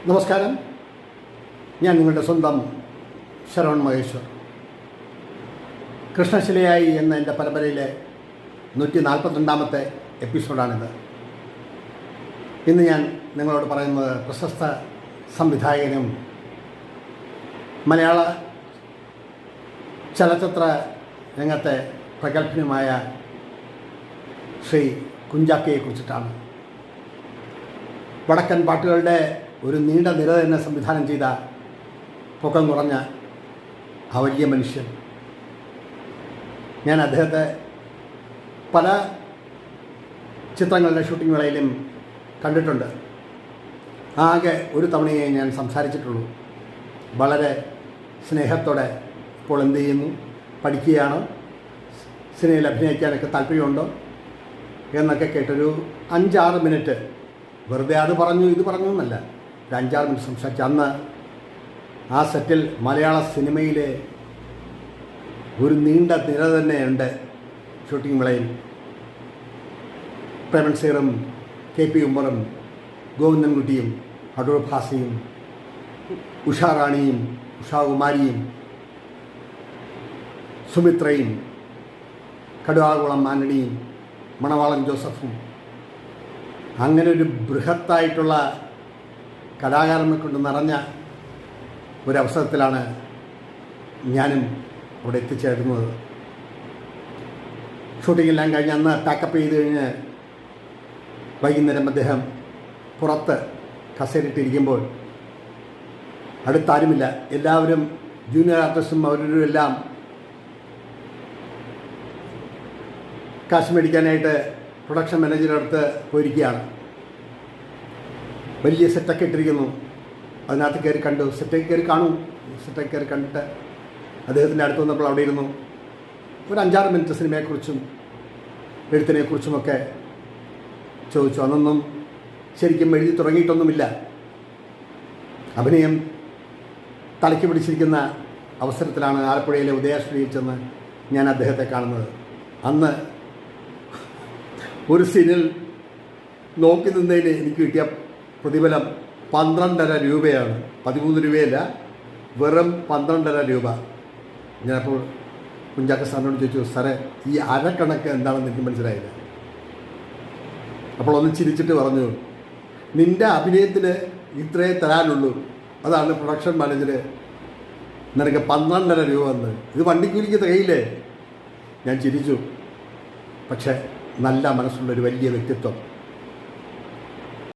നമസ്കാരം. ഞാൻ നിങ്ങളുടെ സ്വന്തം ശരവൺ മഹേശ്വർ. കൃഷ്ണശിലയായി എന്ന എൻ്റെ പരമ്പരയിലെ 142ാമത്തെ എപ്പിസോഡാണിത്. ഇന്ന് ഞാൻ നിങ്ങളോട് പറയുന്നത് പ്രശസ്ത സംവിധായകനും മലയാള ചലച്ചിത്ര രംഗത്തെ പ്രഗത്ഭനുമായ ശ്രീ കുഞ്ചാക്കയെക്കുറിച്ചിട്ടാണ്. വടക്കൻ പാട്ടുകളുടെ ഒരു നീണ്ട നിര തന്നെ സംവിധാനം ചെയ്ത പൊക്കം കുറഞ്ഞ ആ വലിയ മനുഷ്യൻ. ഞാൻ അദ്ദേഹത്തെ പല ചിത്രങ്ങളുടെ ഷൂട്ടിംഗ് വേളയിലും കണ്ടിട്ടുണ്ട്. ആകെ ഒരു തവണയെ ഞാൻ സംസാരിച്ചിട്ടുള്ളൂ. വളരെ സ്നേഹത്തോടെ ഇപ്പോൾ എന്ത് ചെയ്യുന്നു, പഠിക്കുകയാണോ, സിനിമയിൽ അഭിനയിക്കാനൊക്കെ താല്പര്യമുണ്ടോ എന്നൊക്കെ കേട്ടൊരു 5-6 മിനിറ്റ് വെറുതെ അത് പറഞ്ഞു ഇത് പറഞ്ഞു എന്നല്ല, ഒരു 5-6 മിനിറ്റ് സംസാരിച്ച്. അന്ന് ആ സെറ്റിൽ മലയാള സിനിമയിലെ ഒരു നീണ്ട നിര തന്നെയുണ്ട്. ഷൂട്ടിംഗ് വേളയിൽ പ്രേമൻ സീറും കെ പി ഉമ്മറും ഗോവിന്ദൻകുട്ടിയും അടൂർ ഭാസിയും ഉഷാറാണിയും ഉഷാകുമാരിയും സുമിത്രയും കടുവാകുളം ആന്റണിയും മണവാളൻ ജോസഫും, അങ്ങനെ ഒരു ബൃഹത്തായിട്ടുള്ള കലാകാരനെ കൊണ്ട് നിറഞ്ഞ ഒരവസരത്തിലാണ് ഞാനും അവിടെ എത്തിച്ചേരുന്നത്. ഷൂട്ടിങ്ങെല്ലാം കഴിഞ്ഞ് അന്ന് പാക്കപ്പ് ചെയ്ത് കഴിഞ്ഞ് വൈകുന്നേരം അദ്ദേഹം പുറത്ത് കസേരയിട്ടിരിക്കുമ്പോൾ അടുത്താരുമില്ല. എല്ലാവരും ജൂനിയർ ആർട്ടിസ്റ്റും അവരും എല്ലാം കാശ് മേടിക്കാനായിട്ട് പ്രൊഡക്ഷൻ മാനേജറുടെ അടുത്ത് പോയിരിക്കുകയാണ്. വലിയ സെറ്റൊക്കെ ഇട്ടിരിക്കുന്നു. അതിനകത്ത് കയറി കണ്ടു. സെറ്റൊക്കെ കയറി കണ്ടിട്ട് അദ്ദേഹത്തിൻ്റെ അടുത്ത് വന്നപ്പോൾ അവിടെ ഇരുന്നു. ഒരു 5-6 മിനിറ്റ് സിനിമയെക്കുറിച്ചും എഴുത്തിനെക്കുറിച്ചുമൊക്കെ ചോദിച്ചു. അന്നൊന്നും ശരിക്കും എഴുതി തുടങ്ങിയിട്ടൊന്നുമില്ല. അഭിനയം തലയ്ക്ക് പിടിച്ചിരിക്കുന്ന അവസരത്തിലാണ് ആലപ്പുഴയിലെ ഉദയാശ്രീയിൽ ചെന്ന് ഞാൻ അദ്ദേഹത്തെ കാണുന്നത്. അന്ന് ഒരു സീനിൽ നോക്കി നിന്നതിന് എനിക്ക് കിട്ടിയ പ്രതിഫലം 12.5 രൂപയാണ്. 13 രൂപയല്ല, വെറും 12.5 രൂപ. ഞാനപ്പോൾ കുഞ്ചാക്ക സാറിനോട് ചോദിച്ചു, സാറേ ഈ അരക്കണക്ക് എന്താണെന്ന് എനിക്ക് മനസ്സിലായില്ല. അപ്പോൾ ഒന്ന് ചിരിച്ചിട്ട് പറഞ്ഞു, നിൻ്റെ അഭിനയത്തിന് ഇത്രേ തരാനുള്ളൂ, അതാണ് പ്രൊഡക്ഷൻ മാനേജർ നിനക്ക് 12.5 രൂപ എന്ന്. ഇത് വണ്ടിക്കൂലിക്ക് തികയില്ലേ? ഞാൻ ചിരിച്ചു. പക്ഷേ നല്ല മനസ്സുള്ളൊരു വലിയ വ്യക്തിത്വം.